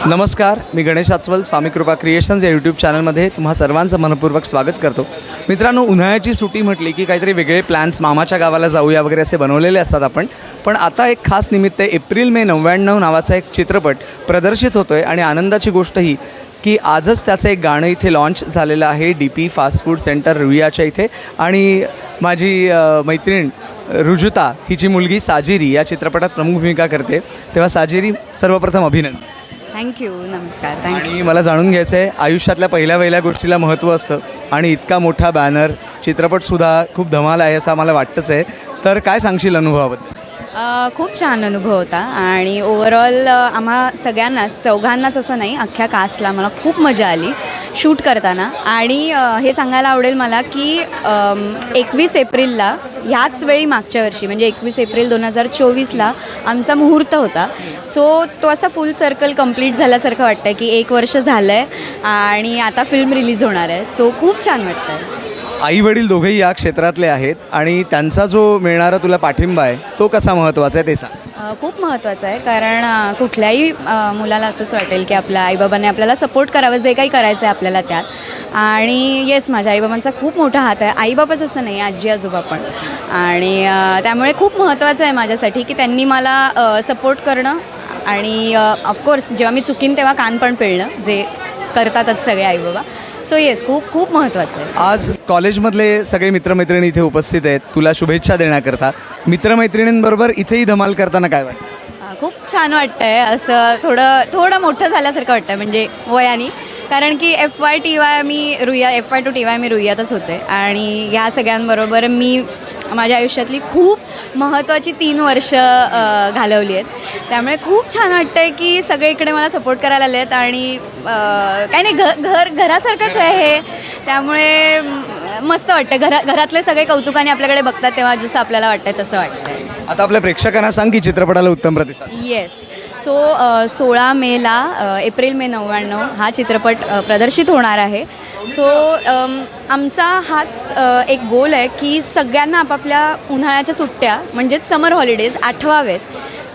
नमस्कार, मी गणेश आचवल स्वामी कृपा क्रिएशन्स या यूट्यूब चॅनलमध्ये तुम्हा सर्वांचं मनपूर्वक स्वागत करतो. मित्रांनो, उन्हाळ्याची सुट्टी म्हटली की काहीतरी वेगळे प्लॅन्स, मामाच्या गावाला जाऊया वगैरे असे बनवलेले असतात आपण. पण आता एक खास निमित्त आहे. एप्रिल मे 99 नावाचा एक चित्रपट प्रदर्शित होतो आहे आणि आनंदाची गोष्ट ही की आजच त्याचं एक गाणं इथे लॉन्च झालेलं आहे DP फास्ट फूड सेंटर रुईयाच्या इथे. आणि माझी मैत्रीण रुजुता हिची मुलगी साजिरी या चित्रपटात प्रमुख भूमिका करते. तेव्हा साजिरी, सर्वप्रथम अभिनंदन. थँक्यू. नमस्कार. थँक्यू. आणि मला जाणून घ्यायचं आहे, आयुष्यातल्या पहिल्या गोष्टीला महत्त्व असतं आणि इतका मोठा बॅनर, चित्रपटसुद्धा खूप धमाल आहे असं आम्हाला वाटतंच आहे. तर काय सांगशील अनुभवाबद्दल? खूप छान अनुभव होता आणि ओव्हरऑल आम्हा सगळ्यांनाच, चौघांनाच असं नाही, अख्ख्या कास्टला मला खूप मजा आली शूट करताना. आणि हे सांगायला आवडेल मला की 21 एप्रिलला ह्याच वेळी मागच्या वर्षी म्हणजे 21 एप्रिल 2024ला आमचा मुहूर्त होता. सो तो असा फुल सर्कल कंप्लीट झाल्यासारखं वाटतं आहे की 1 वर्ष झालं आहे आणि आता फिल्म रिलीज होणार आहे. सो खूप छान वाटतं आहे. आई वडील दोघेही या क्षेत्रातले आहेत आणि त्यांचा जो मिळणारा तुला पाठिंबा आहे तो कसा महत्त्वाचा आहे ते सांग. खूप महत्त्वाचं आहे, कारण कुठल्याही मुलाला असंच वाटेल की आपल्या आईबाबांनी आपल्याला सपोर्ट करावं, जे काही करायचं आहे आपल्याला त्यात. आणि येस, माझ्या आईबाबांचा खूप मोठा हात आहे. आईबाबाच असं नाही, आजी आजोबा पण. आणि त्यामुळे खूप महत्त्वाचं आहे माझ्यासाठी की त्यांनी मला सपोर्ट करणं आणि ऑफकोर्स जेव्हा मी चुकीन तेव्हा कान पण पिळणं, जे करतातच सगळे आईबाबा. सो येस, खूप खूप महत्त्वाचं आहे. आज कॉलेजमधले सगळे मित्रमैत्रिणी इथे उपस्थित आहेत तुला शुभेच्छा देण्याकरता. मित्रमैत्रिणींबरोबर इथेही धमाल करताना काय वाटतं? खूप छान वाटतं आहे. असं थोडं मोठं झाल्यासारखं वाटतं, म्हणजे वयाने. कारण की FY TY me FY to TY मी रुईयातच होते आणि ह्या सगळ्यांबरोबर मी माझ्या आयुष्यातली खूप महत्त्वाची 3 वर्ष घालवली आहेत. त्यामुळे खूप छान वाटतं आहे की सगळे इकडे मला सपोर्ट करायला आले आहेत. आणि काही नाही, घरासारखंच आहे हे. त्यामुळे मस्त वाटतं. घरातले सगळे कौतुकाने आपल्याकडे बघतात तेव्हा जसं आपल्याला वाटतं तसं वाटतं. आता आपल्या प्रेक्षकांना सांग की चित्रपटाला उत्तम प्रतिसाद. येस. सो 16 मेला एप्रिल मे 99 हा चित्रपट प्रदर्शित होणार आहे. सो आमचा हाच एक गोल आहे की सगळ्यांना आपापल्या उन्हाळ्याच्या सुट्ट्या म्हणजेच समर हॉलिडेज आठवावेत.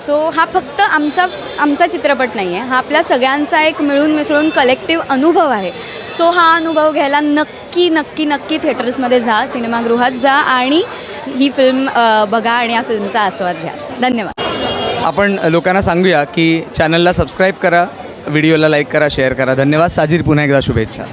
सो हा फक्त आमचा चित्रपट नाही आहे, हा आपल्या सगळ्यांचा एक मिळून मिसळून कलेक्टिव्ह अनुभव आहे. सो हा अनुभव घ्यायला नक्की थिएटर्समध्ये जा, सिनेमागृहात जा आणि ही फिल्म बघा आणि या फिल्मचा आस्वाद घ्या. धन्यवाद. आपण लोकांना सांगूया की चॅनलला सबस्क्राईब करा, व्हिडिओला लाईक करा, शेअर करा. धन्यवाद. साजिर, पुन्हा एकदा शुभेच्छा.